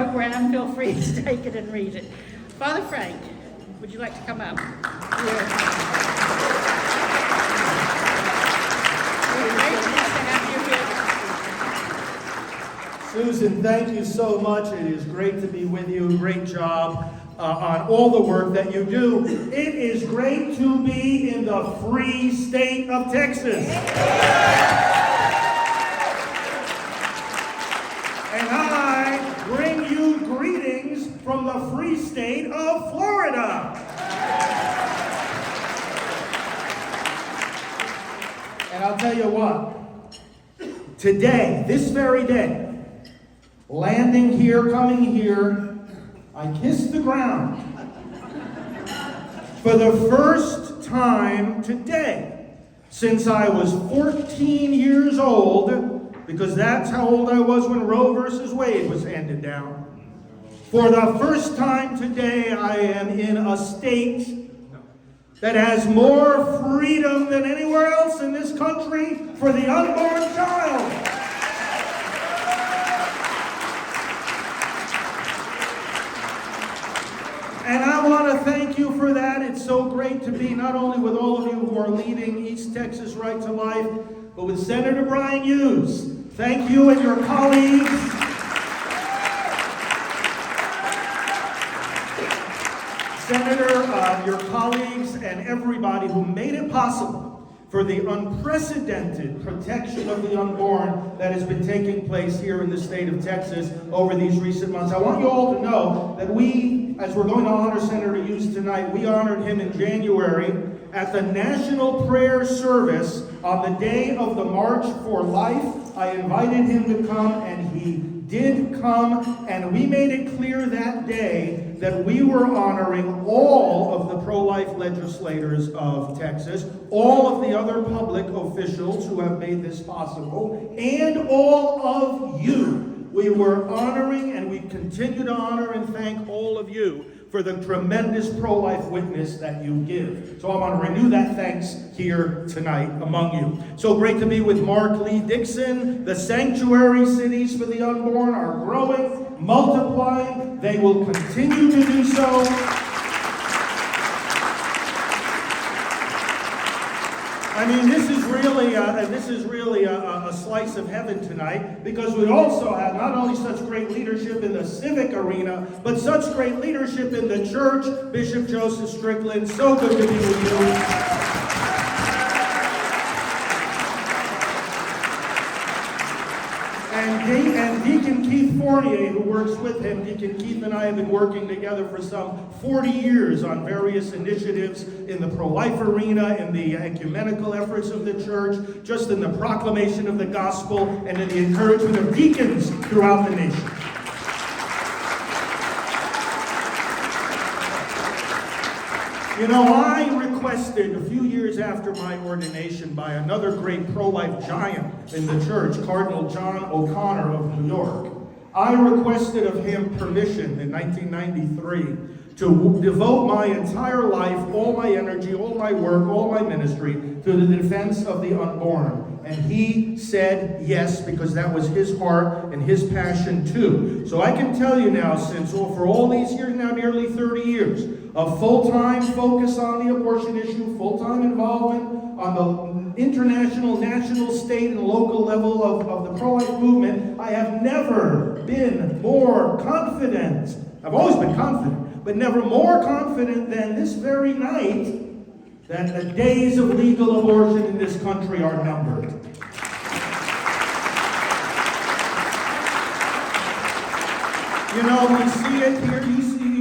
program. Feel free to take it and read it. Father Frank, would you like to come up? We're very pleased to have you here. Susan, thank you so much. It is great to be with you. Great job on all the work that you do. It is great to be in the free state of Texas. And I bring you greetings from the free state of Florida. And I'll tell you what, today, this very day, landing here, coming here, I kissed the ground for the first time today since I was 14 years old, because that's how old I was when Roe versus Wade was handed down. For the first time today, I am in a state that has more freedom than anywhere else in this country for the unborn child. And I want to thank you for that. It's so great to be not only with all of you who are leading East Texas Right to Life, but with Senator Brian Hughes. Thank you and your colleagues. Senator, your colleagues and everybody who made it possible for the unprecedented protection of the unborn that has been taking place here in the state of Texas over these recent months. I want you all to know that we, as we're going to honor Senator Hughes tonight, we honored him in January at the National Prayer Service on the day of the March for Life. I invited him to come, and he did come, and we made it clear that day that we were honoring all of the pro-life legislators of Texas, all of the other public officials who have made this possible, and all of you. We were honoring, and we continue to honor and thank all of you for the tremendous pro-life witness that you give. So I want to renew that thanks here tonight among you. So great to be with Mark Lee Dixon. The sanctuary cities for the unborn are growing, multiplying. They will continue to do so. I mean, this is really a slice of heaven tonight, because we also have not only such great leadership in the civic arena, but such great leadership in the church. Bishop Joseph Strickland, so good to be with you. And Deacon Keith Fournier, who works with him. Deacon Keith and I have been working together for some 40 years on various initiatives in the pro-life arena, in the ecumenical efforts of the church, just in the proclamation of the gospel, and in the encouragement of deacons throughout the nation. You know, I requested a few years after my ordination by another great pro-life giant in the church, Cardinal John O'Connor of New York. I requested of him permission in 1993 to devote my entire life, all my energy, all my work, all my ministry to the defense of the unborn. And he said yes, because that was his heart and his passion too. So I can tell you now, since for all these years now, nearly 30 years, of full-time focus on the abortion issue, full-time involvement on the international, national, state, and local level of the pro-life movement, I have never been more confident. I've always been confident, but never more confident than this very night that the days of legal abortion in this country are numbered. You know, we see it here,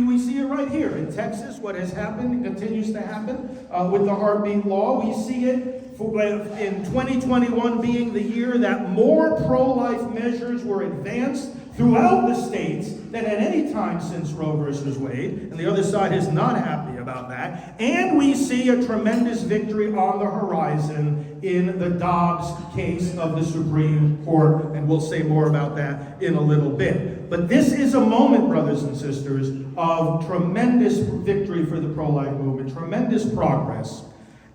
we see it right here in Texas, what has happened and continues to happen with the heartbeat law. We see it in 2021 being the year that more pro-life measures were advanced throughout the states than at any time since Roe versus Wade, and the other side is not happy about that. And we see a tremendous victory on the horizon in the Dobbs case of the Supreme Court, and we'll say more about that in a little bit. But this is a moment, brothers and sisters, of tremendous victory for the pro-life movement, tremendous progress.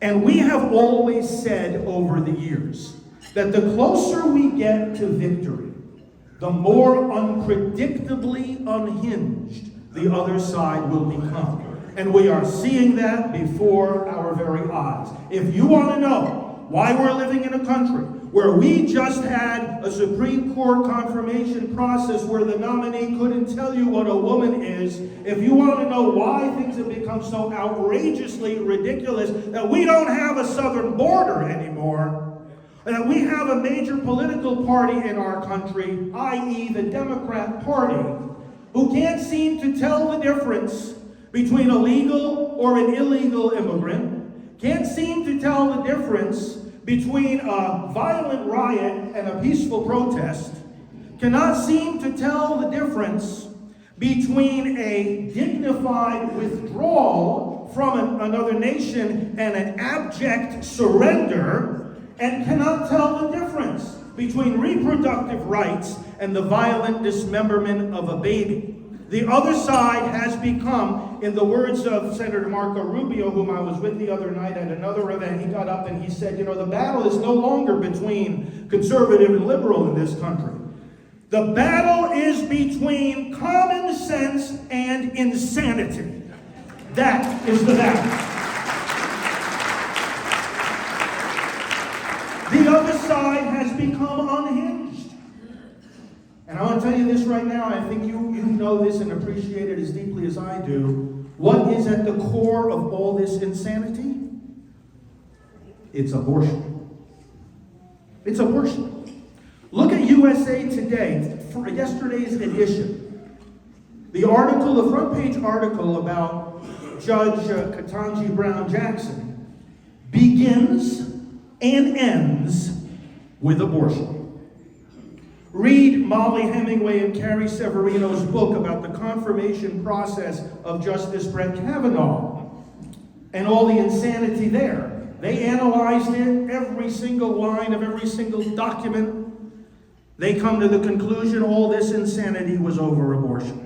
And we have always said over the years that the closer we get to victory, the more unpredictably unhinged the other side will become. And we are seeing that before our very eyes. If you want to know why we're living in a country where we just had a Supreme Court confirmation process where the nominee couldn't tell you what a woman is, if you want to know why things have become so outrageously ridiculous that we don't have a southern border anymore, and that we have a major political party in our country, i.e. the Democrat Party, who can't seem to tell the difference between a legal or an illegal immigrant, can't seem to tell the difference between a violent riot and a peaceful protest, cannot seem to tell the difference between a dignified withdrawal from another nation and an abject surrender, and cannot tell the difference between reproductive rights and the violent dismemberment of a baby. The other side has become, in the words of Senator Marco Rubio, whom I was with the other night at another event, he got up and he said, the battle is no longer between conservative and liberal in this country. The battle is between common sense and insanity. That is the battle. The other side has become unhinged. And I want to tell you this right now, I think you know this and appreciate it as deeply as I do. What is at the core of all this insanity? It's abortion. It's abortion. Look at USA Today, for yesterday's edition. The front page article about Judge Ketanji Brown Jackson begins and ends with abortion. Read Molly Hemingway and Carrie Severino's book about the confirmation process of Justice Brett Kavanaugh and all the insanity there. They analyzed it, every single line of every single document. They come to the conclusion all this insanity was over abortion.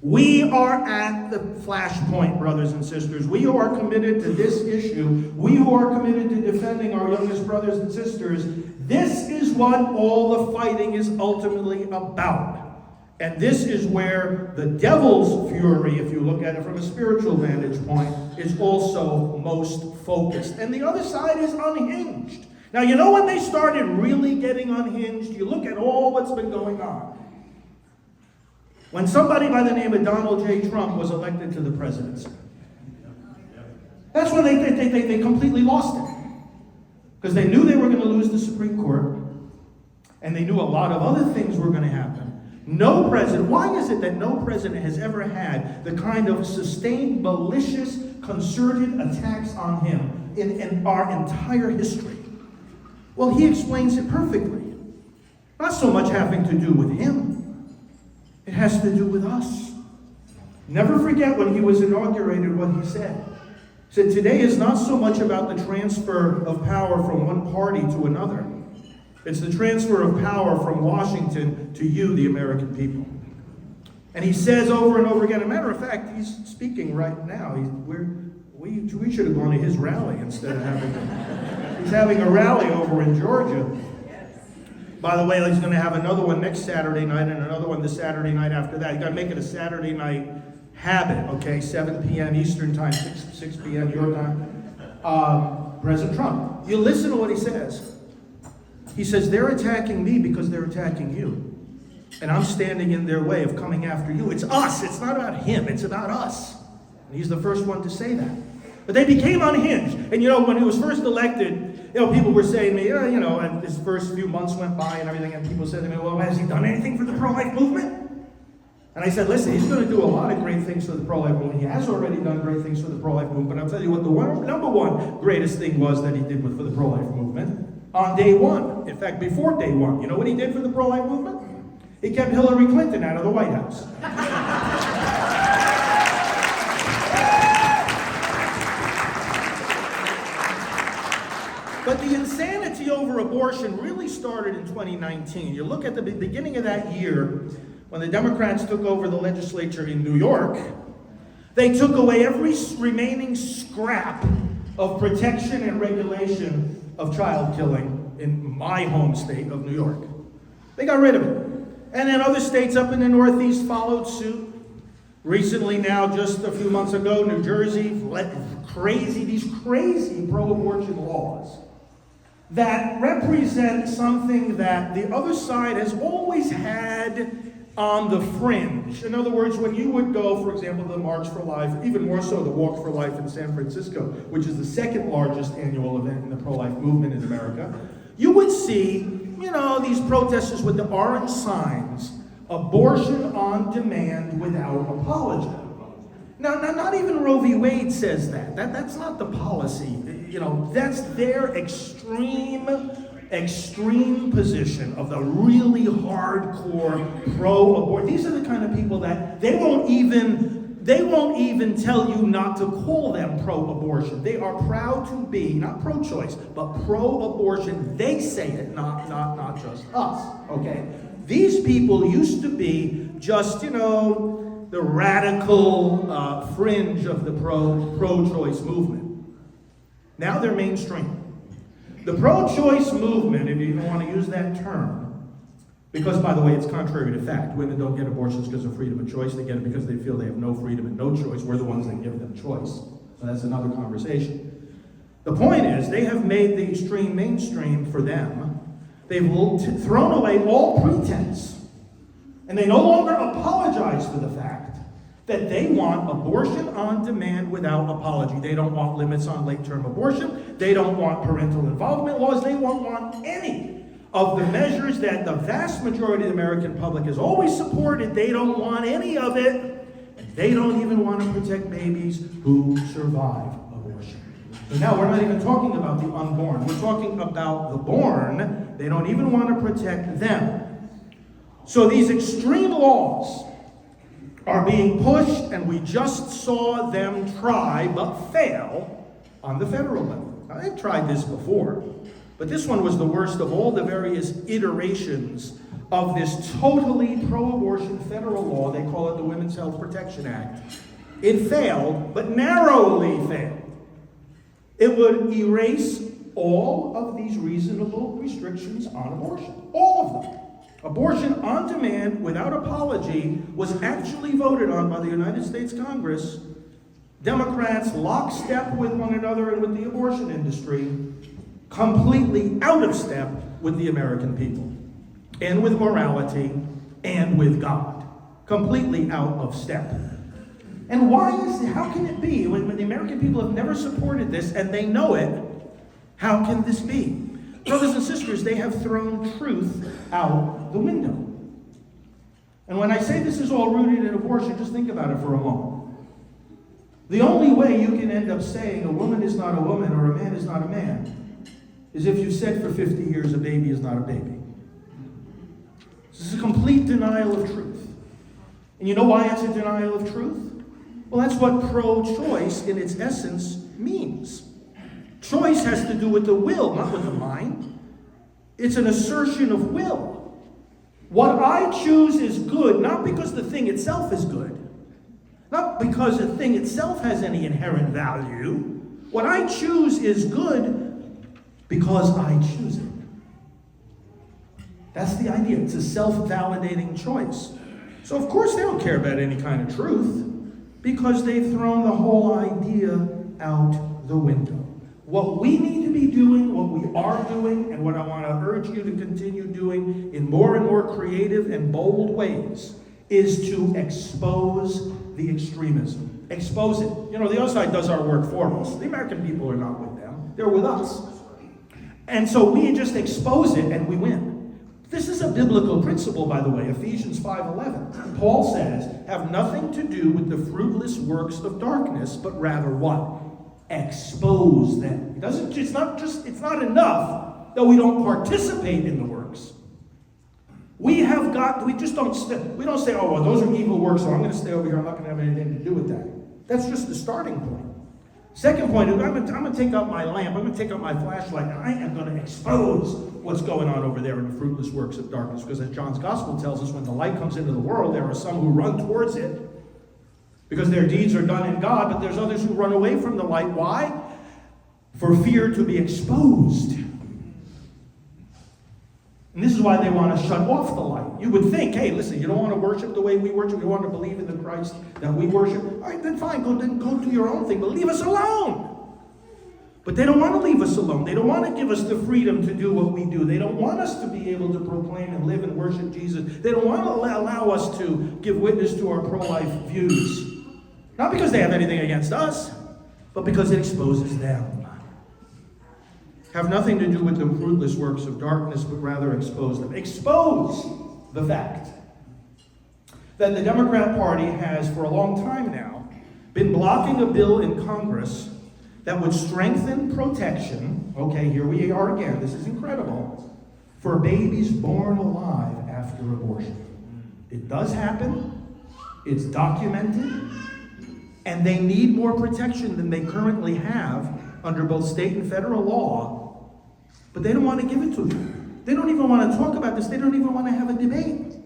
We are at the flashpoint, brothers and sisters. We who are committed to this issue, we who are committed to defending our youngest brothers and sisters, this is what all the fighting is ultimately about. And this is where the devil's fury, if you look at it from a spiritual vantage point, is also most focused. And the other side is unhinged. Now, when they started really getting unhinged, you look at all what's been going on. When somebody by the name of Donald J. Trump was elected to the presidency, that's when they completely lost it. Because they knew they were going to lose the Supreme Court, and they knew a lot of other things were going to happen. No president, why is it that no president has ever had the kind of sustained, malicious, concerted attacks on him in our entire history? Well, he explains it perfectly. Not so much having to do with him. It has to do with us. Never forget when he was inaugurated what he said. He said, today is not so much about the transfer of power from one party to another. It's the transfer of power from Washington to you, the American people. And he says over and over again, as a matter of fact, he's speaking right now. We should have gone to his rally instead of he's having a rally over in Georgia. By the way, he's going to have another one next Saturday night and another one the Saturday night after that. He's got to make it a Saturday night habit, okay? 7 p.m. Eastern time, 6 p.m. your time. President Trump. You listen to what he says. He says, they're attacking me because they're attacking you. And I'm standing in their way of coming after you. It's us. It's not about him. It's about us. And he's the first one to say that. But they became unhinged. And when he was first elected, people were saying to me, and his first few months went by and everything, and people said to me, well, has he done anything for the pro-life movement? And I said, listen, he's going to do a lot of great things for the pro-life movement. He has already done great things for the pro-life movement. But I'll tell you what the number one greatest thing was that he did for the pro-life movement on day one. In fact, before day one. You know what he did for the pro-life movement? He kept Hillary Clinton out of the White House. But the insanity over abortion really started in 2019. You look at the beginning of that year, when the Democrats took over the legislature in New York, they took away every remaining scrap of protection and regulation of child killing in my home state of New York. They got rid of it. And then other states up in the Northeast followed suit. Recently now, just a few months ago, New Jersey let these crazy pro-abortion laws that represent something that the other side has always had on the fringe. In other words, when you would go, for example, to the March for Life, even more so the Walk for Life in San Francisco, which is the second largest annual event in the pro-life movement in America, you would see, these protesters with the orange signs, abortion on demand without apology. Now, not even Roe v. Wade says that. That's not the policy. That's their extreme position of the really hardcore pro-abortion. These are the kind of people that they won't even tell you not to call them pro-abortion. They are proud to be, not pro-choice, but pro-abortion. They say it, not just us, okay? These people used to be just, the radical fringe of the pro-choice movement. Now they're mainstream. The pro-choice movement, if you even want to use that term, because, by the way, it's contrary to fact. Women don't get abortions because of freedom of choice. They get it because they feel they have no freedom and no choice. We're the ones that give them choice. So that's another conversation. The point is, they have made the extreme mainstream for them. They've thrown away all pretense. And they no longer apologize for the fact that they want abortion on demand without apology. They don't want limits on late-term abortion. They don't want parental involvement laws. They won't want any of the measures that the vast majority of the American public has always supported. They don't want any of it. And they don't even want to protect babies who survive abortion. So now we're not even talking about the unborn. We're talking about the born. They don't even want to protect them. So these extreme laws are being pushed, and we just saw them try, but fail, on the federal level. Now, they've tried this before, but this one was the worst of all the various iterations of this totally pro-abortion federal law. They call it the Women's Health Protection Act. It failed, but narrowly failed. It would erase all of these reasonable restrictions on abortion. All of them. Abortion on demand without apology was actually voted on by the United States Congress. Democrats lockstep with one another and with the abortion industry, completely out of step with the American people, and with morality, and with God. Completely out of step. And how can it be, when the American people have never supported this and they know it, how can this be? Brothers and sisters, they have thrown truth out the window. And when I say this is all rooted in abortion, just think about it for a moment. The only way you can end up saying a woman is not a woman or a man is not a man is if you said for 50 years a baby is not a baby. This is a complete denial of truth. And you know why it's a denial of truth? Well, that's what pro-choice in its essence means. Choice has to do with the will, not with the mind. It's an assertion of will. What I choose is good, not because the thing itself is good. Not because the thing itself has any inherent value. What I choose is good because I choose it. That's the idea. It's a self-validating choice. So of course they don't care about any kind of truth because they've thrown the whole idea out the window. What we need to be doing, what we are doing, and what I want to urge you to continue doing in more and more creative and bold ways is to expose the extremism. Expose it. The other side does our work for us. The American people are not with them. They're with us. And so we just expose it and we win. This is a biblical principle, by the way, Ephesians 5:11. Paul says, have nothing to do with the fruitless works of darkness, but rather what? Expose them. It's not enough that we don't participate in the works. We don't say, oh, well, those are evil works, so I'm going to stay over here, I'm not going to have anything to do with that. That's just the starting point. Second point is, I'm going to take out my lamp, I'm going to take out my flashlight, and I am going to expose what's going on over there in the fruitless works of darkness. Because as John's Gospel tells us, when the light comes into the world, there are some who run towards it because their deeds are done in God, but there's others who run away from the light. Why? For fear to be exposed. And this is why they want to shut off the light. You would think, hey, listen, you don't want to worship the way we worship, you want to believe in the Christ that we worship. All right, then fine, go do your own thing, but leave us alone. But they don't want to leave us alone. They don't want to give us the freedom to do what we do. They don't want us to be able to proclaim and live and worship Jesus. They don't want to allow us to give witness to our pro-life views. Not because they have anything against us, but because it exposes them. Have nothing to do with the fruitless works of darkness, but rather expose them. Expose the fact that the Democrat Party has, for a long time now, been blocking a bill in Congress that would strengthen protection, okay, here we are again, this is incredible, for babies born alive after abortion. It does happen, it's documented, and they need more protection than they currently have under both state and federal law, but they don't want to give it to them. They don't even want to talk about this, they don't even want to have a debate.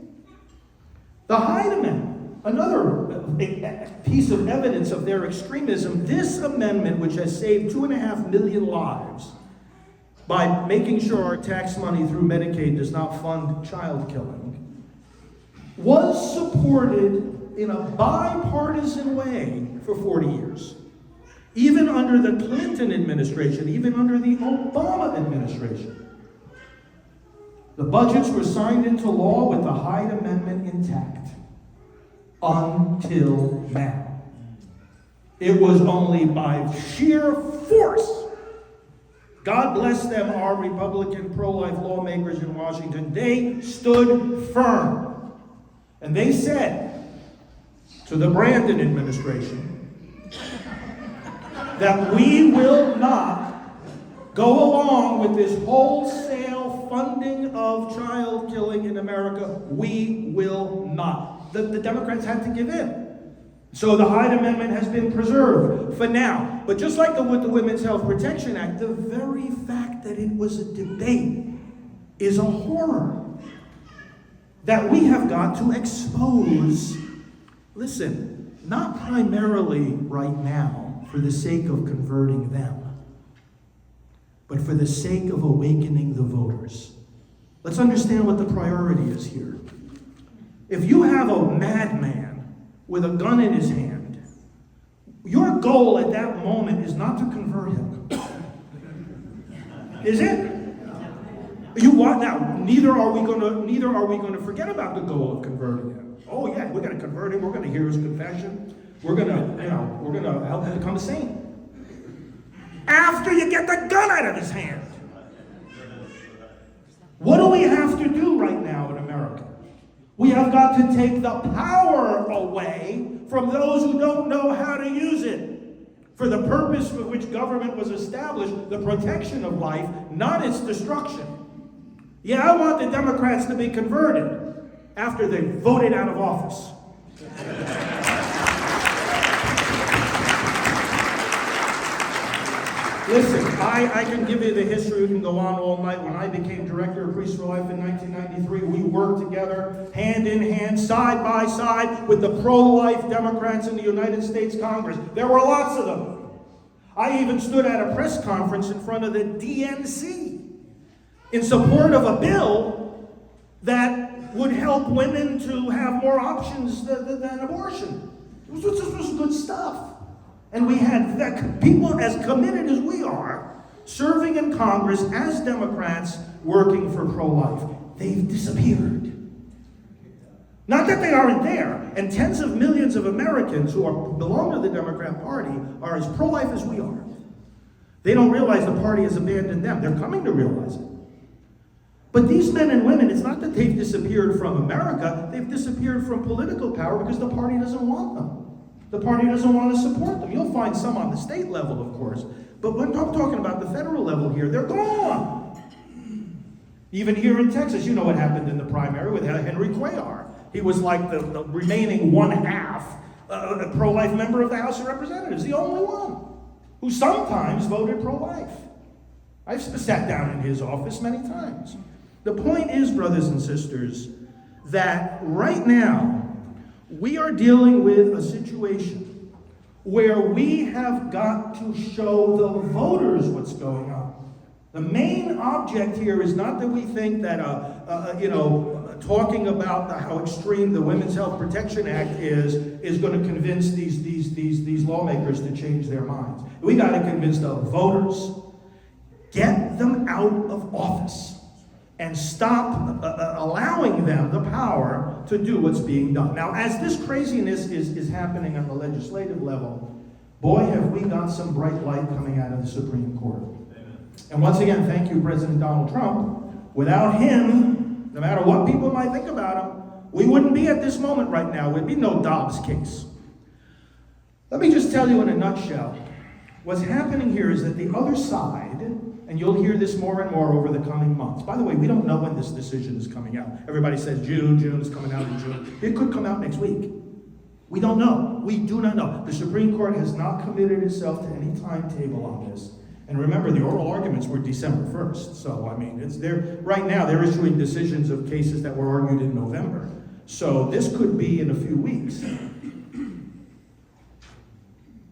The Hyde Amendment, another piece of evidence of their extremism, this amendment, which has saved 2.5 million lives by making sure our tax money through Medicaid does not fund child killing, was supported in a bipartisan way for 40 years. Even under the Clinton administration, even under the Obama administration. The budgets were signed into law with the Hyde Amendment intact. Until now. It was only by sheer force. God bless them, our Republican pro-life lawmakers in Washington. They stood firm. And they said to the Brandon administration that we will not go along with this wholesale funding of child killing in America. We will not. The Democrats had to give in. So the Hyde Amendment has been preserved for now. But just like with the Women's Health Protection Act, the very fact that it was a debate is a horror that we have got to expose. Listen, not primarily right now for the sake of converting them, but for the sake of awakening the voters. Let's understand what the priority is here. If you have a madman with a gun in his hand, your goal at that moment is not to convert him. Is it? You want now? Neither are we going to forget about the goal of converting him. Oh yeah, we're going to convert him. We're going to hear his confession. We're going to help him become a saint. After you get the gun out of his hand, what do we have to do right now in America? We have got to take the power away from those who don't know how to use it for the purpose for which government was established, the protection of life, not its destruction. Yeah, I want the Democrats to be converted after they voted out of office. Listen, I can give you the history. We can go on all night. When I became director of Priests for Life in 1993, we worked together, hand in hand, side by side, with the pro-life Democrats in the United States Congress. There were lots of them. I even stood at a press conference in front of the DNC in support of a bill that would help women to have more options than abortion. This was good stuff. And we had people as committed as we are, serving in Congress as Democrats, working for pro-life. They've disappeared. Not that they aren't there. And tens of millions of Americans who belong to the Democrat Party are as pro-life as we are. They don't realize the party has abandoned them. They're coming to realize it. But these men and women, it's not that they've disappeared from America. They've disappeared from political power because the party doesn't want them. The party doesn't want to support them. You'll find some on the state level, of course. But when I'm talking about the federal level here, they're gone. Even here in Texas, you know what happened in the primary with Henry Cuellar. He was like the remaining one-half a pro-life member of the House of Representatives, the only one who sometimes voted pro-life. I've sat down in his office many times. The point is, brothers and sisters, that right now, we are dealing with a situation where we have got to show the voters what's going on. The main object here is not that we think that, talking about how extreme the Women's Health Protection Act is going to convince these lawmakers to change their minds. We got to convince the voters. Get them out of office and stop allowing them the power to do what's being done. Now, as this craziness is happening on the legislative level, boy, have we got some bright light coming out of the Supreme Court. Amen. And once again, thank you, President Donald Trump. Without him, no matter what people might think about him, we wouldn't be at this moment right now. There'd be no Dobbs case. Let me just tell you in a nutshell. What's happening here is that the other side, and you'll hear this more and more over the coming months. By the way, we don't know when this decision is coming out. Everybody says June is coming out in June. It could come out next week. We don't know. We do not know. The Supreme Court has not committed itself to any timetable on this. And remember, the oral arguments were December 1st. So, I mean, it's there right now. They're issuing decisions of cases that were argued in November. So this could be in a few weeks.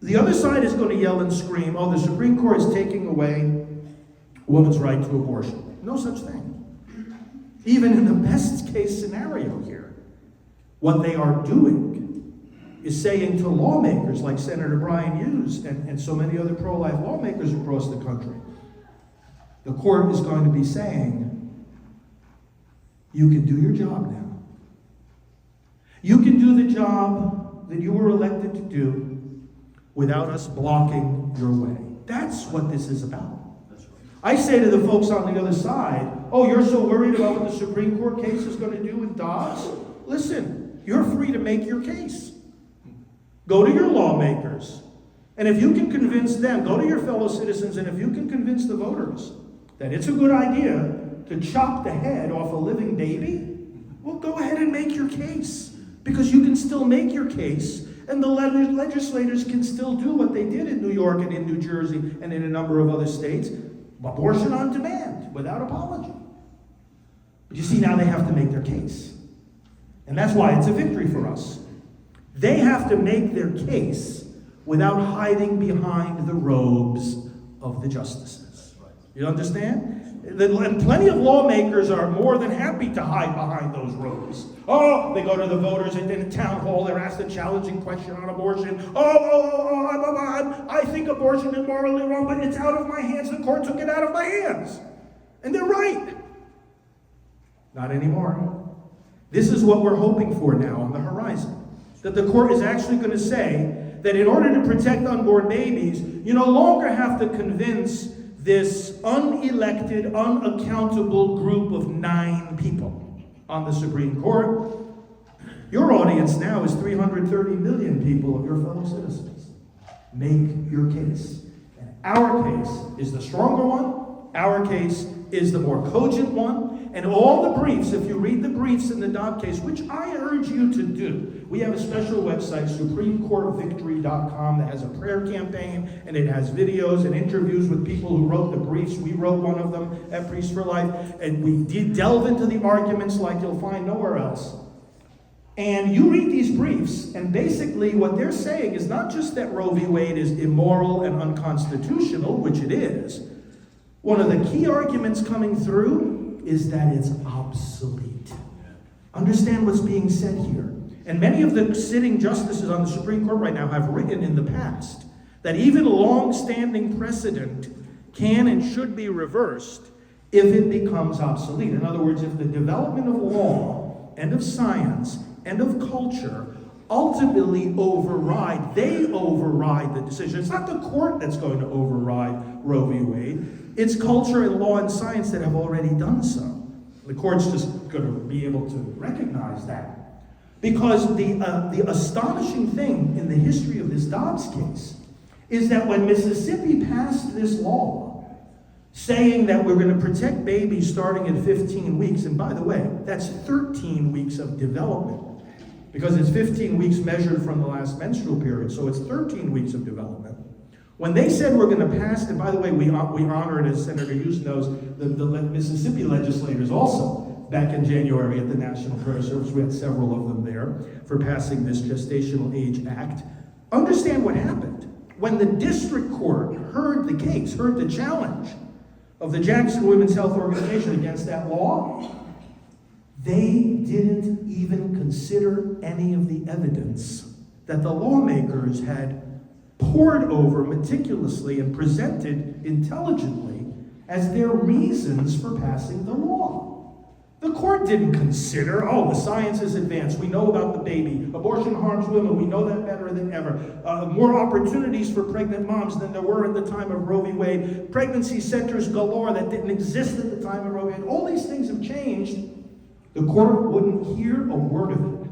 The other side is going to yell and scream, oh, the Supreme Court is taking away a woman's right to abortion. No such thing. Even in the best case scenario here, what they are doing is saying to lawmakers like Senator Brian Hughes and so many other pro-life lawmakers across the country, the court is going to be saying, you can do your job now. You can do the job that you were elected to do without us blocking your way. That's what this is about. I say to the folks on the other side, oh, you're so worried about what the Supreme Court case is going to do in Dobbs? Listen, you're free to make your case. Go to your lawmakers. And if you can convince them, go to your fellow citizens, and if you can convince the voters that it's a good idea to chop the head off a living baby, well, go ahead and make your case. Because you can still make your case, and the legislators can still do what they did in New York and in New Jersey and in a number of other states, abortion on demand, without apology. But you see, now they have to make their case. And that's why it's a victory for us. They have to make their case without hiding behind the robes of the justices. You understand? And plenty of lawmakers are more than happy to hide behind those robes. Oh, they go to the voters in a town hall, they're asked a challenging question on abortion. I think abortion is morally wrong, but it's out of my hands. The court took it out of my hands. And they're right. Not anymore. This is what we're hoping for now on the horizon. That the court is actually going to say that in order to protect unborn babies, you no longer have to convince this unelected, unaccountable group of 9 people on the Supreme Court. Your audience now is 330 million people of your fellow citizens. Make your case. And our case is the stronger one. Our case is the more cogent one. And all the briefs, if you read the briefs in the Dobbs case, which I urge you to do, we have a special website, SupremeCourtVictory.com, that has a prayer campaign, and it has videos and interviews with people who wrote the briefs. We wrote one of them at Priests for Life, and we did delve into the arguments like you'll find nowhere else. And you read these briefs, and basically what they're saying is not just that Roe v. Wade is immoral and unconstitutional, which it is. One of the key arguments coming through is that it's obsolete. Understand what's being said here. And many of the sitting justices on the Supreme Court right now have written in the past that even a long-standing precedent can and should be reversed if it becomes obsolete. In other words, if the development of law and of science and of culture ultimately override the decision. It's not the court that's going to override Roe v. Wade. It's culture and law and science that have already done so. The court's just going to be able to recognize that. Because the astonishing thing in the history of this Dobbs case is that when Mississippi passed this law saying that we're going to protect babies starting at 15 weeks, and by the way, that's 13 weeks of development, because it's 15 weeks measured from the last menstrual period, so it's 13 weeks of development. When they said we're going to pass, and by the way, we honored, as Senator Hughes knows, the Mississippi legislators also, back in January at the National Prayer Service. We had several of them there for passing this Gestational Age Act. Understand what happened. When the district court heard the case, heard the challenge, of the Jackson Women's Health Organization against that law, they didn't even consider any of the evidence that the lawmakers had pored over meticulously and presented intelligently as their reasons for passing the law. The court didn't consider, oh, the science is advanced, we know about the baby, abortion harms women, we know that better than ever, more opportunities for pregnant moms than there were at the time of Roe v. Wade, pregnancy centers galore that didn't exist at the time of Roe v. Wade. All these things have changed. The court wouldn't hear a word of it.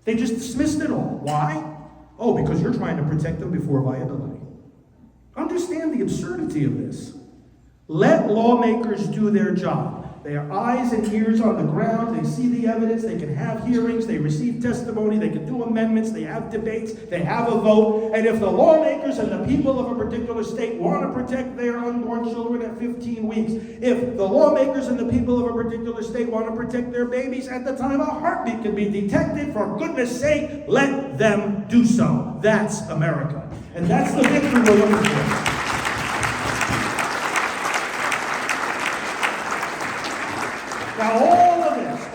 They just dismissed it all. Why? Oh, because you're trying to protect them before viability. Understand the absurdity of this. Let lawmakers do their job. They are eyes and ears on the ground. They see the evidence. They can have hearings. They receive testimony. They can do amendments. They have debates. They have a vote. And if the lawmakers and the people of a particular state want to protect their unborn children at 15 weeks, if the lawmakers and the people of a particular state want to protect their babies at the time a heartbeat can be detected, for goodness sake, let them do so. That's America. And that's the victory we're looking for. Now,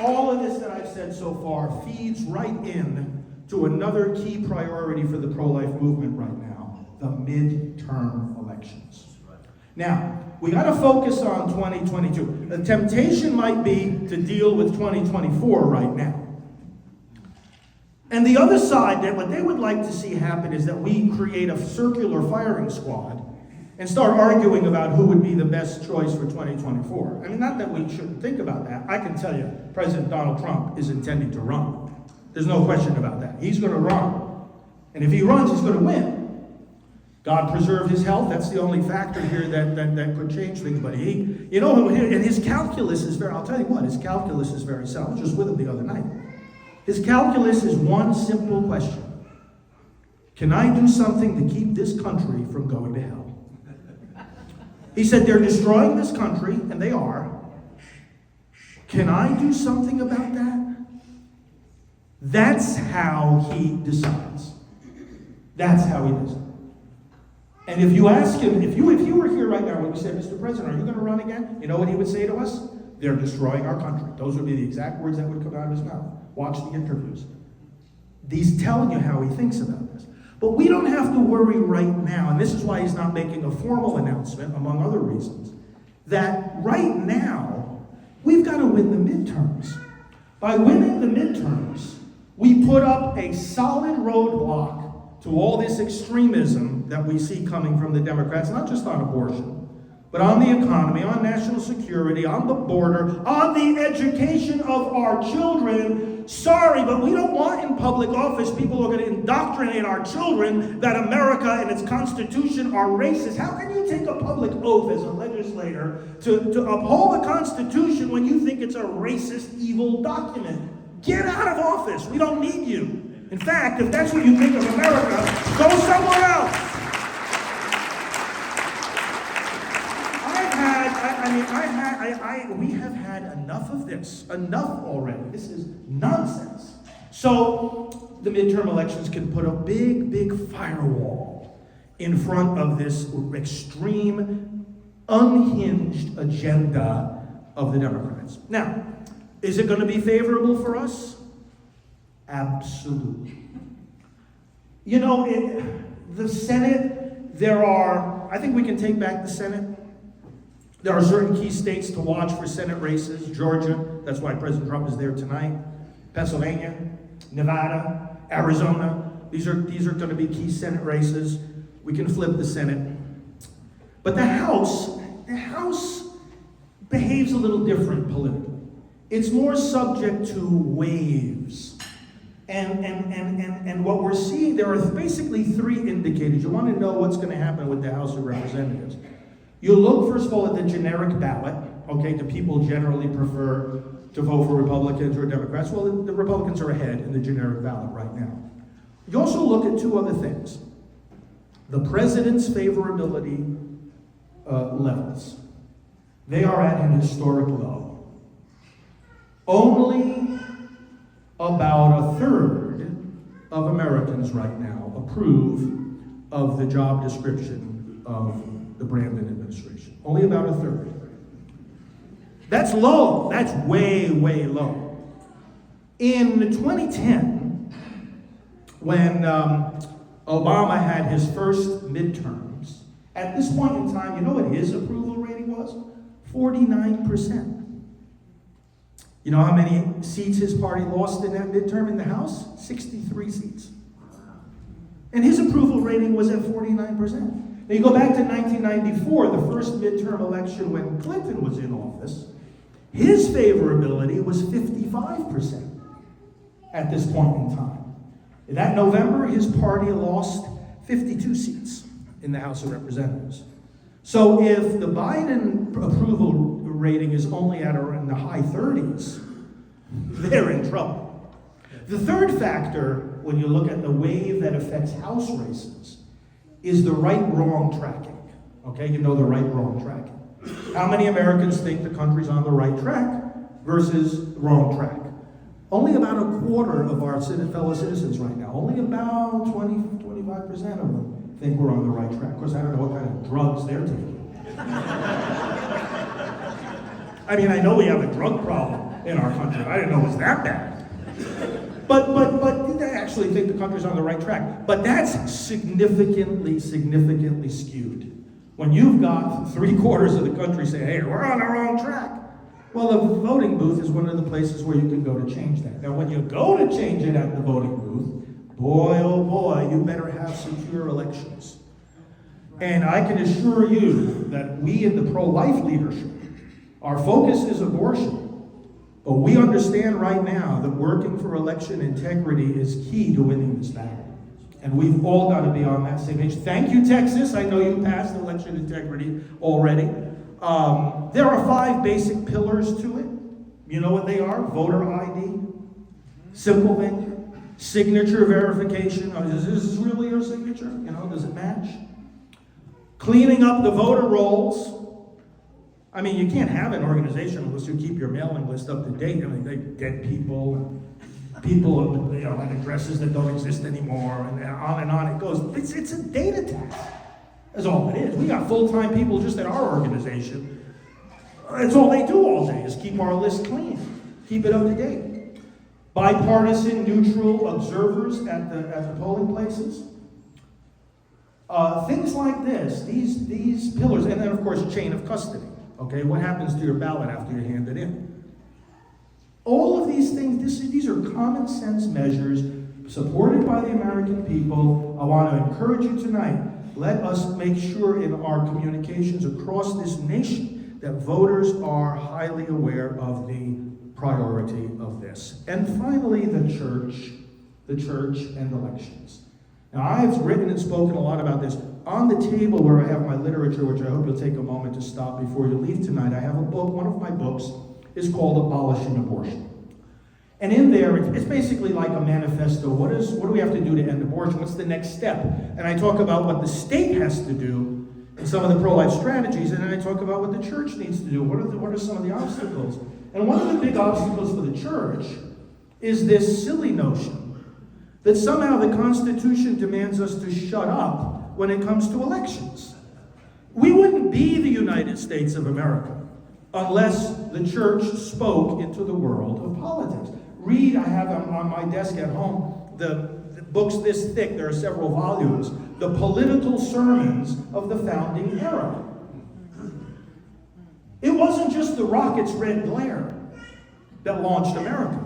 all of this that I've said so far feeds right in to another key priority for the pro-life movement right now, the midterm elections. Now, we got to focus on 2022. The temptation might be to deal with 2024 right now. And the other side, that what they would like to see happen is that we create a circular firing squad and start arguing about who would be the best choice for 2024. I mean, not that we shouldn't think about that. I can tell you, President Donald Trump is intending to run. There's no question about that. He's going to run. And if he runs, he's going to win. God preserve his health. That's the only factor here that could change things. But and his calculus is I'll tell you what, his calculus is very simple. I was just with him the other night. His calculus is one simple question. Can I do something to keep this country from going to hell? He said, they're destroying this country, and they are. Can I do something about that? That's how he decides. That's how he does it. And if you ask him, if you were here right now, when we said, Mr. President, are you going to run again? You know what he would say to us? They're destroying our country. Those would be the exact words that would come out of his mouth. Watch the interviews. He's telling you how he thinks about this. But we don't have to worry right now, and this is why he's not making a formal announcement, among other reasons, that right now, we've got to win the midterms. By winning the midterms, we put up a solid roadblock to all this extremism that we see coming from the Democrats, not just on abortion, but on the economy, on national security, on the border, on the education of our children. Sorry, but we don't want in public office people who are going to indoctrinate our children that America and its Constitution are racist. How can you take a public oath as a legislator to uphold the Constitution when you think it's a racist, evil document? Get out of office. We don't need you. In fact, if that's what you think of America, go somewhere else. We have had enough of this. Enough already. This is nonsense. So the midterm elections can put a big, big firewall in front of this extreme, unhinged agenda of the Democrats. Now, is it going to be favorable for us? Absolutely. You know, the Senate, I think we can take back the Senate. There are certain key states to watch for Senate races. Georgia, that's why President Trump is there tonight. Pennsylvania, Nevada, Arizona. These are going to be key Senate races. We can flip the Senate. But the House behaves a little different politically. It's more subject to waves. And what we're seeing, there are basically three indicators. You want to know what's going to happen with the House of Representatives. You look, first of all, at the generic ballot. Okay, do people generally prefer to vote for Republicans or Democrats? Well, the Republicans are ahead in the generic ballot right now. You also look at two other things. The president's favorability levels. They are at an historic low. Only about a third of Americans right now approve of the job description of the Brandon administration. Only about a third. That's low. That's way, way low. In 2010, when Obama had his first midterms, at this point in time, you know what his approval rating was? 49%. You know how many seats his party lost in that midterm in the House? 63 seats. And his approval rating was at 49%. Now you go back to 1994, the first midterm election when Clinton was in office, his favorability was 55% at this point in time. In that November, his party lost 52 seats in the House of Representatives. So if the Biden approval rating is only in the high 30s, they're in trouble. The third factor, when you look at the wave that affects House races, is the right-wrong tracking. Okay, you know the right-wrong tracking. How many Americans think the country's on the right track versus wrong track? Only about a quarter of our fellow citizens right now, only about 20-25% of them think we're on the right track. Of course, I don't know what kind of drugs they're taking. I mean, I know we have a drug problem in our country. I didn't know it was that bad. But they actually think the country's on the right track. But that's significantly skewed. When you've got 3/4 of the country saying, hey, we're on the wrong track. Well, the voting booth is one of the places where you can go to change that. Now, when you go to change it at the voting booth, boy, oh boy, you better have secure elections. And I can assure you that we in the pro-life leadership, our focus is abortion. But we understand right now that working for election integrity is key to winning this battle. And we've all got to be on that same page. Thank you, Texas. I know you passed election integrity already. There are 5 basic pillars to it. You know what they are? Voter ID, simple thing. Signature verification. Oh, is this really your signature? You know, does it match? Cleaning up the voter rolls. I mean, you can't have an organization unless you keep your mailing list up to date. I mean, they dead people, people, you know, and addresses that don't exist anymore, and on it goes. It's a data tax. That's all it is. We got full-time people just at our organization. That's all they do all day is keep our list clean, keep it up to date. Bipartisan, neutral observers at the polling places. Things like this, these pillars, and then of course chain of custody. Okay, what happens to your ballot after you hand it in? All of these things, these are common sense measures supported by the American people. I want to encourage you tonight, let us make sure in our communications across this nation that voters are highly aware of the priority of this. And finally, the church and elections. Now, I've written and spoken a lot about this. On the table where I have my literature, which I hope you'll take a moment to stop before you leave tonight, I have a book. One of my books is called Abolishing Abortion. And in there, it's basically like a manifesto. What do we have to do to end abortion? What's the next step? And I talk about what the state has to do and some of the pro-life strategies, and then I talk about what the church needs to do. What are some of the obstacles? And one of the big obstacles for the church is this silly notion that somehow the Constitution demands us to shut up when it comes to elections. We wouldn't be the United States of America unless the church spoke into the world of politics. Read, I have on my desk at home, the books this thick, there are several volumes, the political sermons of the founding era. It wasn't just the rocket's red glare that launched America.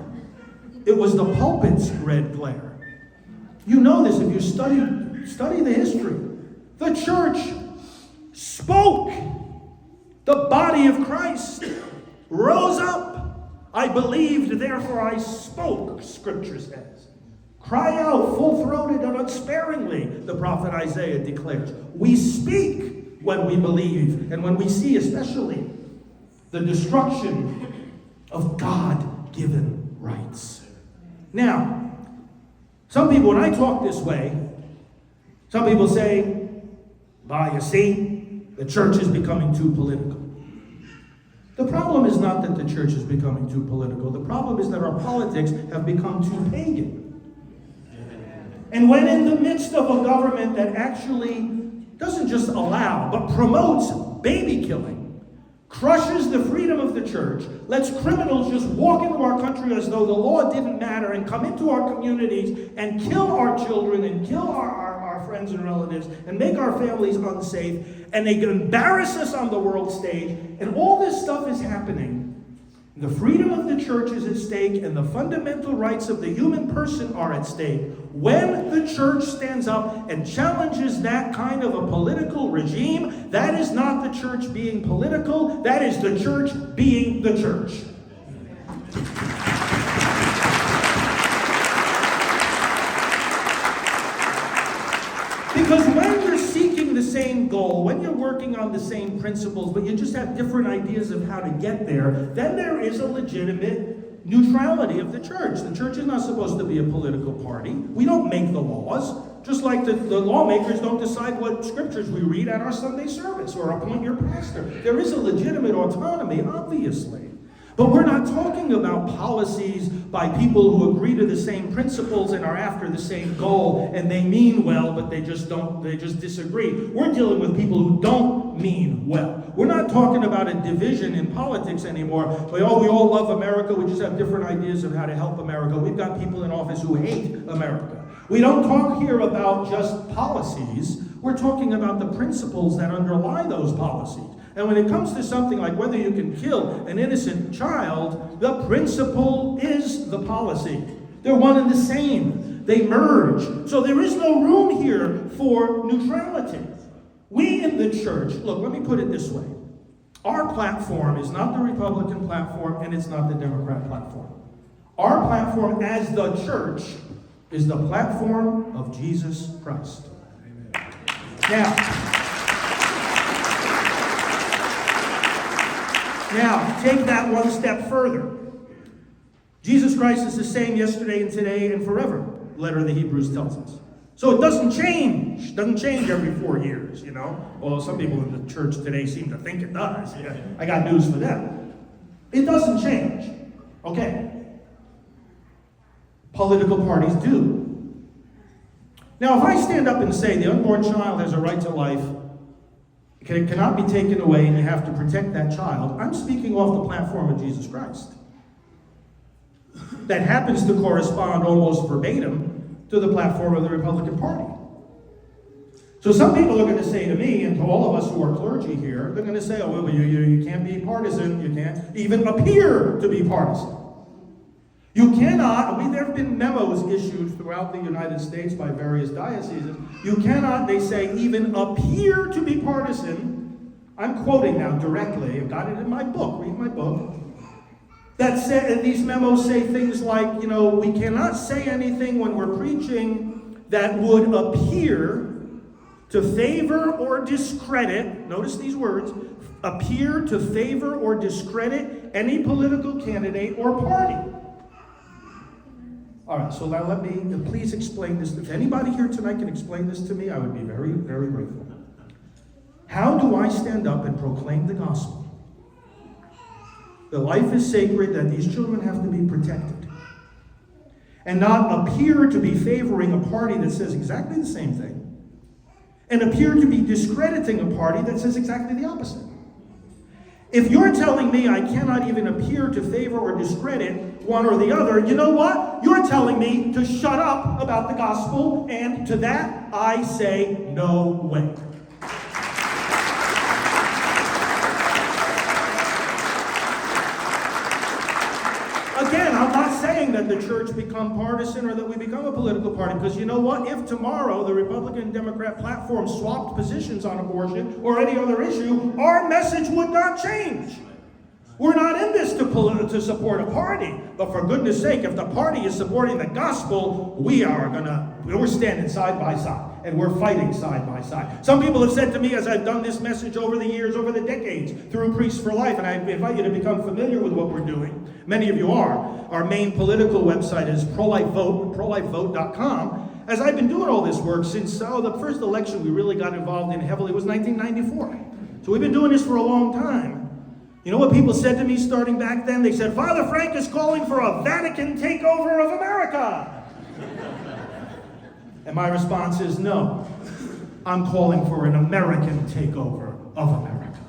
It was the pulpit's red glare. You know this if you study the history. The church spoke. The body of Christ rose up. I believed, therefore I spoke, Scripture says. Cry out full-throated and unsparingly, the prophet Isaiah declares. We speak when we believe, and when we see especially the destruction of God-given rights. Now, some people, when I talk this way, some people say, well, you see, the church is becoming too political. The problem is not that the church is becoming too political. The problem is that our politics have become too pagan. And when in the midst of a government that actually doesn't just allow, but promotes baby killing, crushes the freedom of the church, lets criminals just walk into our country as though the law didn't matter and come into our communities and kill our children and kill our friends and relatives and make our families unsafe, and they embarrass us on the world stage, and all this stuff is happening. The freedom of the church is at stake, and the fundamental rights of the human person are at stake. When the church stands up and challenges that kind of a political regime, that is not the church being political, that is the church being the church. Because when you're seeking the same goal, when you're working on the same principles, but you just have different ideas of how to get there, then there is a legitimate neutrality of the church. The church is not supposed to be a political party. We don't make the laws, just like the lawmakers don't decide what scriptures we read at our Sunday service or appoint your pastor. There is a legitimate autonomy, obviously. But we're not talking about policies by people who agree to the same principles and are after the same goal, and they mean well, but they just disagree. We're dealing with people who don't mean well. We're not talking about a division in politics anymore. We all love America, we just have different ideas of how to help America. We've got people in office who hate America. We don't talk here about just policies. We're talking about the principles that underlie those policies. And when it comes to something like whether you can kill an innocent child, the principle is the policy. They're one and the same. They merge. So there is no room here for neutrality. We in the church, look, let me put it this way. Our platform is not the Republican platform, and it's not the Democrat platform. Our platform as the church is the platform of Jesus Christ. Now, take that one step further. Jesus Christ is the same yesterday and today and forever, the letter of the Hebrews tells us. So it doesn't change. It doesn't change every 4 years, you know. Although some people in the church today seem to think it does. Yeah, I got news for them. It doesn't change. Okay. Political parties do. Now, if I stand up and say the unborn child has a right to life, it cannot be taken away, and you have to protect that child, I'm speaking off the platform of Jesus Christ. That happens to correspond almost verbatim to the platform of the Republican Party. So some people are going to say to me, and to all of us who are clergy here, they're going to say, oh, well, you can't be partisan, you can't even appear to be partisan. You cannot, there have been memos issued throughout the United States by various dioceses. You cannot, they say, even appear to be partisan. I'm quoting now directly. I've got it in my book. Read my book. These memos say things like, we cannot say anything when we're preaching that would appear to favor or discredit, notice these words, appear to favor or discredit any political candidate or party. All right, so now let me please explain this. If anybody here tonight can explain this to me, I would be very, very grateful. How do I stand up and proclaim the gospel? The life is sacred, that these children have to be protected, and not appear to be favoring a party that says exactly the same thing, and appear to be discrediting a party that says exactly the opposite. If you're telling me I cannot even appear to favor or discredit one or the other, you know what? You're telling me to shut up about the gospel, and to that I say no way. Again, I'm not saying that the church become partisan or that we become a political party, because you know what? If tomorrow the Republican and Democrat platform swapped positions on abortion or any other issue, our message would not change. We're not in this to support a party, but for goodness sake, if the party is supporting the gospel, we're standing side by side, and we're fighting side by side. Some people have said to me, as I've done this message over the years, over the decades, through Priests for Life, and I invite you to become familiar with what we're doing. Many of you are. Our main political website is prolifevote.com. As I've been doing all this work since the first election we really got involved in heavily was 1994. So we've been doing this for a long time. You know what people said to me starting back then? They said, Father Frank is calling for a Vatican takeover of America. And my response is no. I'm calling for an American takeover of America.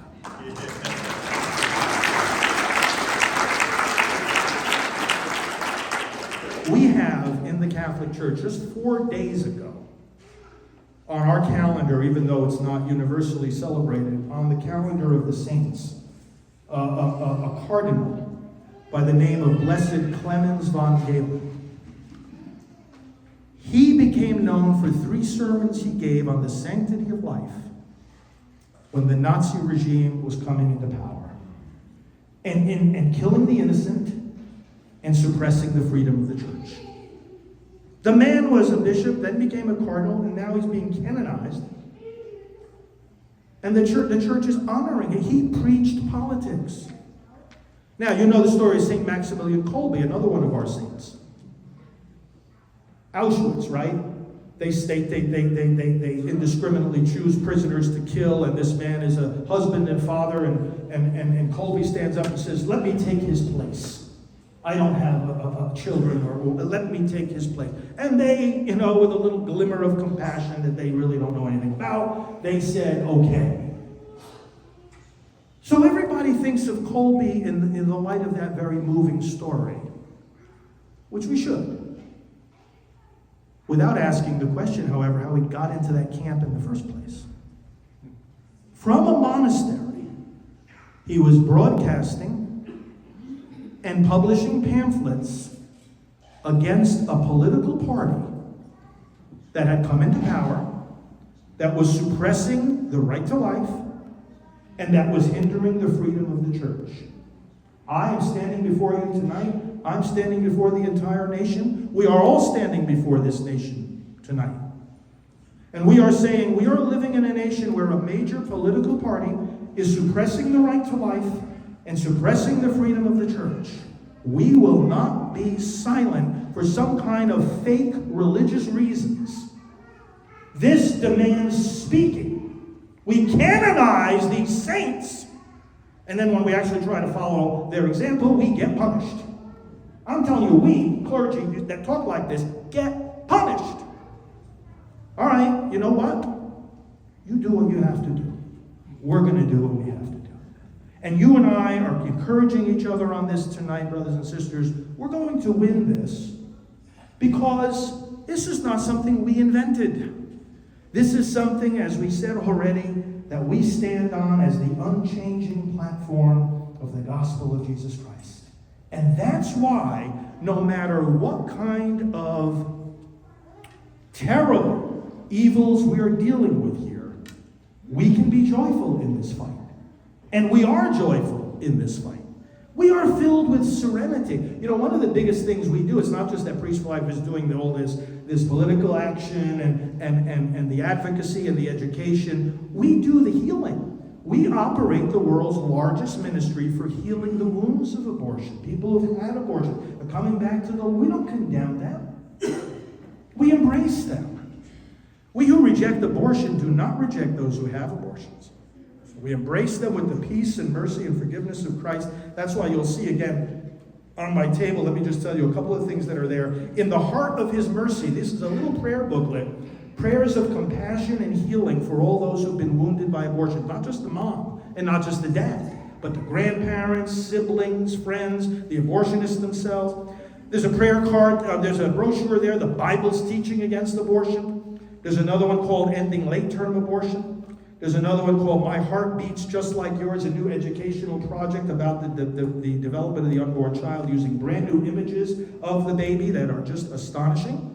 We have in the Catholic Church, just 4 days ago, on our calendar, even though it's not universally celebrated, on the calendar of the saints, a cardinal by the name of Blessed Clemens von Galen. He became known for 3 sermons he gave on the sanctity of life when the Nazi regime was coming into power, and killing the innocent and suppressing the freedom of the church. The man was a bishop, then became a cardinal, and now he's being canonized. And the church is honoring it. He preached politics. Now, you know the story of St. Maximilian Kolbe, another one of our saints. Auschwitz, right? They indiscriminately choose prisoners to kill, and this man is a husband and father, and Kolbe stands up and says, let me take his place. I don't have children, or let me take his place. And they, with a little glimmer of compassion that they really don't know anything about, they said, okay. So everybody thinks of Kolbe in the light of that very moving story, which we should. Without asking the question, however, how he got into that camp in the first place. From a monastery, he was broadcasting and publishing pamphlets against a political party that had come into power, that was suppressing the right to life, and that was hindering the freedom of the church. I am standing before you tonight. I'm standing before the entire nation. We are all standing before this nation tonight. And we are saying we are living in a nation where a major political party is suppressing the right to life and suppressing the freedom of the church. We will not be silent for some kind of fake religious reasons. This demands speaking. We canonize these saints, and then when we actually try to follow their example, we get punished. I'm telling you, we, clergy that talk like this, get punished. All right, you know what? You do what you have to do. We're going to do what we have to do. And you and I are encouraging each other on this tonight, brothers and sisters. We're going to win this because this is not something we invented. This is something, as we said already, that we stand on as the unchanging platform of the gospel of Jesus Christ. And that's why, no matter what kind of terrible evils we are dealing with here, we can be joyful in this fight. And we are joyful in this fight. We are filled with serenity. One of the biggest things we do, it's not just that Priest for Life is doing all this political action and the advocacy and the education. We do the healing. We operate the world's largest ministry for healing the wounds of abortion. People who've had abortion are coming back to the Lord. We don't condemn them. We embrace them. We who reject abortion do not reject those who have abortions. We embrace them with the peace and mercy and forgiveness of Christ. That's why you'll see again on my table, let me just tell you a couple of things that are there. In the heart of his mercy, this is a little prayer booklet. Prayers of compassion and healing for all those who've been wounded by abortion. Not just the mom and not just the dad, but the grandparents, siblings, friends, the abortionists themselves. There's a prayer card, there's a brochure there, the Bible's teaching against abortion. There's another one called Ending Late-Term Abortion. There's another one called My Heart Beats Just Like Yours, a new educational project about the development of the unborn child using brand new images of the baby that are just astonishing.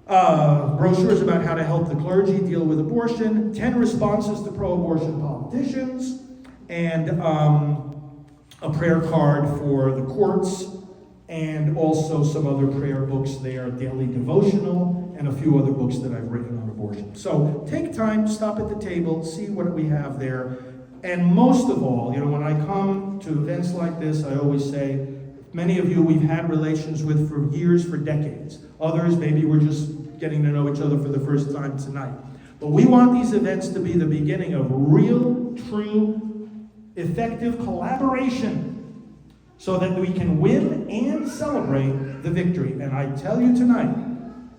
Brochures about how to help the clergy deal with abortion, 10 responses to pro-abortion politicians, and a prayer card for the courts, and also some other prayer books there, daily devotional, and a few other books that I've written on abortion. So take time, stop at the table, see what we have there. And most of all, when I come to events like this, I always say, many of you we've had relations with for years, for decades. Others, maybe we're just getting to know each other for the first time tonight. But we want these events to be the beginning of real, true, effective collaboration so that we can win and celebrate the victory. And I tell you tonight,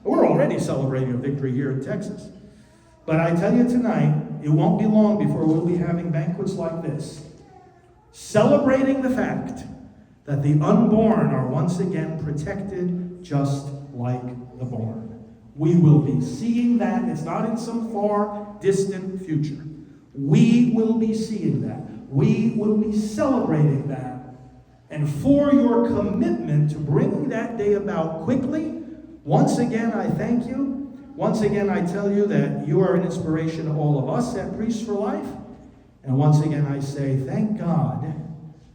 we're already celebrating a victory here in Texas. But I tell you tonight, it won't be long before we'll be having banquets like this, celebrating the fact that the unborn are once again protected just like the born. We will be seeing that. It's not in some far distant future. We will be seeing that. We will be celebrating that. And for your commitment to bringing that day about quickly, once again I thank you. Once again I tell you that you are an inspiration to all of us at Priests for Life. And once again I say, thank God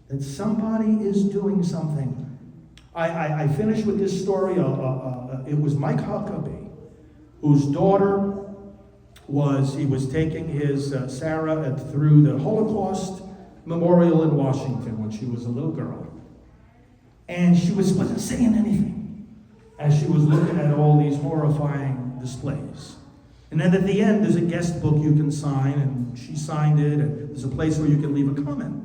that somebody is doing something. I finished with this story. It was Mike Huckabee, whose daughter he was taking his Sarah through the Holocaust Memorial in Washington when she was a little girl. And she wasn't saying anything as she was looking at all these horrifying displays. And then at the end, there's a guest book you can sign, and she signed it, and there's a place where you can leave a comment.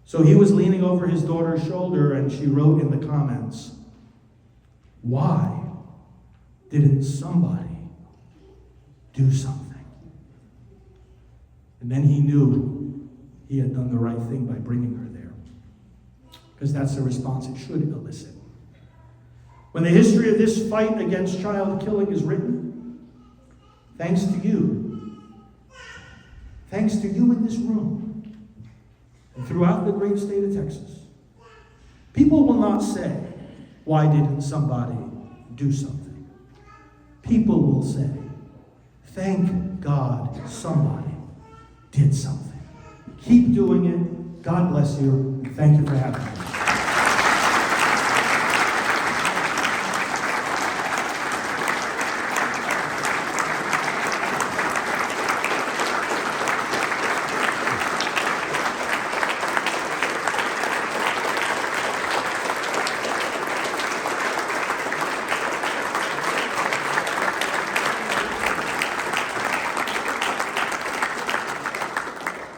So he was leaning over his daughter's shoulder, and she wrote in the comments, "Why didn't somebody do something?" And then he knew he had done the right thing by bringing her there, because that's the response it should elicit. When the history of this fight against child killing is written, thanks to you in this room, and throughout the great state of Texas, people will not say, "Why didn't somebody do something?" People will say, "Thank God somebody did something." Keep doing it. God bless you. Thank you for having me.